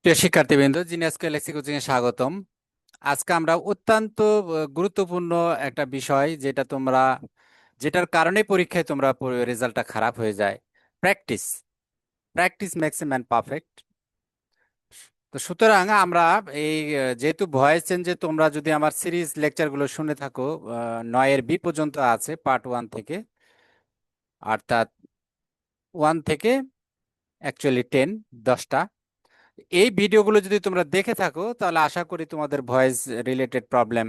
প্রিয় শিক্ষার্থীবৃন্দ, genius Galaxy coaching এ স্বাগতম। আজকে আমরা অত্যন্ত গুরুত্বপূর্ণ একটা বিষয়, যেটার কারণে পরীক্ষায় তোমরা রেজাল্টটা খারাপ হয়ে যায়। Practice practice makes a man perfect. তো সুতরাং আমরা যেহেতু ভয়েস চেঞ্জে তোমরা যদি আমার সিরিজ লেকচারগুলো শুনে থাকো, 9 বি পর্যন্ত আছে পার্ট 1 থেকে, অর্থাৎ 1 থেকে অ্যাকচুয়ালি 10, 10টা। এই ভিডিওগুলো যদি তোমরা দেখে থাকো তাহলে আশা করি তোমাদের ভয়েস রিলেটেড প্রবলেম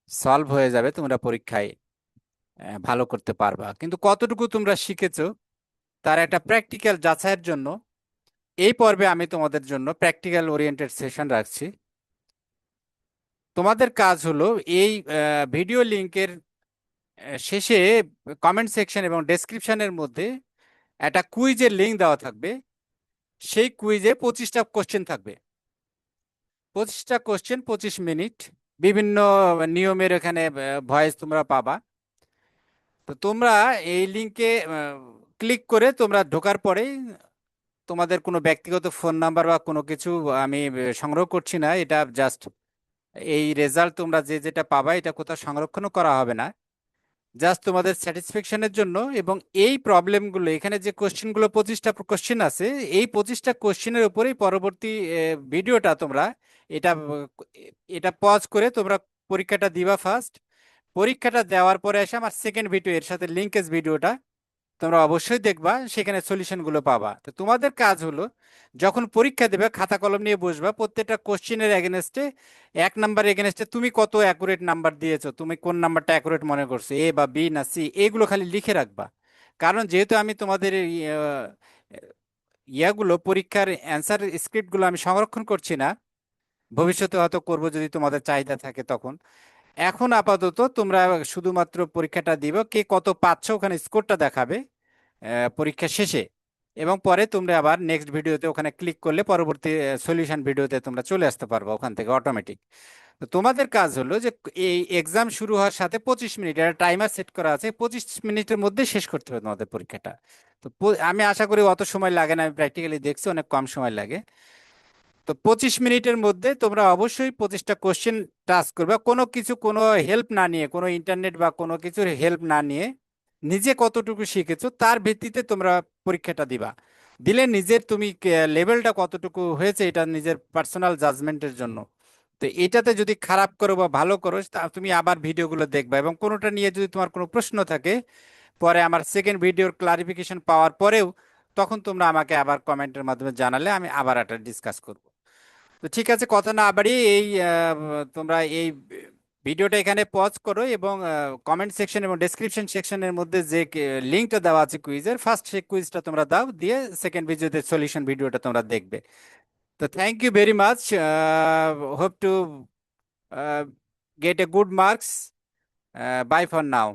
সলভ হয়ে যাবে, তোমরা পরীক্ষায় ভালো করতে পারবা। কিন্তু কতটুকু তোমরা শিখেছো তার একটা প্র্যাকটিক্যাল যাচাইয়ের জন্য এই পর্বে আমি তোমাদের জন্য প্র্যাকটিক্যাল ওরিয়েন্টেড সেশন রাখছি। তোমাদের কাজ হলো এই ভিডিও লিংকের শেষে কমেন্ট সেকশন এবং ডেসক্রিপশনের মধ্যে একটা কুইজের লিংক দেওয়া থাকবে। সেই কুইজে 25টা কোশ্চেন থাকবে। 25টা কোশ্চেন, 25 মিনিট, বিভিন্ন নিয়মের এখানে ভয়েস তোমরা পাবা। তো তোমরা এই লিংকে ক্লিক করে তোমরা ঢোকার পরেই তোমাদের কোনো ব্যক্তিগত ফোন নাম্বার বা কোনো কিছু আমি সংগ্রহ করছি না। এটা জাস্ট এই রেজাল্ট তোমরা যে যেটা পাবা এটা কোথাও সংরক্ষণও করা হবে না, জাস্ট তোমাদের স্যাটিসফ্যাকশনের জন্য। এবং এই প্রবলেমগুলো এখানে যে কোশ্চেনগুলো, 25টা কোশ্চেন আছে, এই 25টা কোশ্চেনের উপরেই পরবর্তী ভিডিওটা তোমরা এটা এটা পজ করে তোমরা পরীক্ষাটা দিবা ফার্স্ট। পরীক্ষাটা দেওয়ার পরে এসে আমার সেকেন্ড ভিডিও এর সাথে লিঙ্কেজ ভিডিওটা তোমরা অবশ্যই দেখবা, সেখানে সলিউশন গুলো পাবা। তো তোমাদের কাজ হলো যখন পরীক্ষা দেবে খাতা কলম নিয়ে বসবা, প্রত্যেকটা কোশ্চেনের এগেনস্টে 1 নাম্বার এগেনস্টে তুমি কত অ্যাকুরেট নাম্বার দিয়েছো, তুমি কোন নাম্বারটা অ্যাকুরেট মনে করছো, এ বা বি না সি, এগুলো খালি লিখে রাখবা। কারণ যেহেতু আমি তোমাদের ইয়াগুলো পরীক্ষার অ্যান্সার স্ক্রিপ্টগুলো আমি সংরক্ষণ করছি না, ভবিষ্যতে হয়তো করব যদি তোমাদের চাহিদা থাকে তখন। এখন আপাতত তোমরা শুধুমাত্র পরীক্ষাটা দিবে, কে কত পাচ্ছ ওখানে স্কোরটা দেখাবে পরীক্ষা শেষে। এবং পরে তোমরা আবার নেক্সট ভিডিওতে ওখানে ক্লিক করলে পরবর্তী সলিউশন ভিডিওতে তোমরা চলে আসতে পারবে ওখান থেকে অটোমেটিক। তো তোমাদের কাজ হলো যে এই এক্সাম শুরু হওয়ার সাথে 25 মিনিট একটা টাইমার সেট করা আছে, 25 মিনিটের মধ্যে শেষ করতে হবে তোমাদের পরীক্ষাটা। তো আমি আশা করি অত সময় লাগে না, আমি প্র্যাকটিক্যালি দেখছি অনেক কম সময় লাগে। তো 25 মিনিটের মধ্যে তোমরা অবশ্যই 25টা কোশ্চেন টাচ করবে, কোনো কিছু কোনো হেল্প না নিয়ে, কোনো ইন্টারনেট বা কোনো কিছুর হেল্প না নিয়ে, নিজে কতটুকু শিখেছো তার ভিত্তিতে তোমরা পরীক্ষাটা দিবা। দিলে নিজের তুমি লেভেলটা কতটুকু হয়েছে এটা নিজের পার্সোনাল জাজমেন্টের জন্য। তো এটাতে যদি খারাপ করো বা ভালো করো তা তুমি আবার ভিডিওগুলো দেখবা, এবং কোনোটা নিয়ে যদি তোমার কোনো প্রশ্ন থাকে পরে আমার সেকেন্ড ভিডিওর ক্লারিফিকেশন পাওয়ার পরেও তখন তোমরা আমাকে আবার কমেন্টের মাধ্যমে জানালে আমি আবার একটা ডিসকাস করব। তো ঠিক আছে, কথা না বাড়িয়ে তোমরা এই ভিডিওটা এখানে পজ করো এবং কমেন্ট সেকশন এবং ডেসক্রিপশন সেকশনের মধ্যে যে লিঙ্কটা দেওয়া আছে কুইজের, ফার্স্ট সেই কুইজটা তোমরা দাও, দিয়ে সেকেন্ড ভিডিওতে সলিউশন ভিডিওটা তোমরা দেখবে। তো thank you very much, hope to get a good marks, bye for now.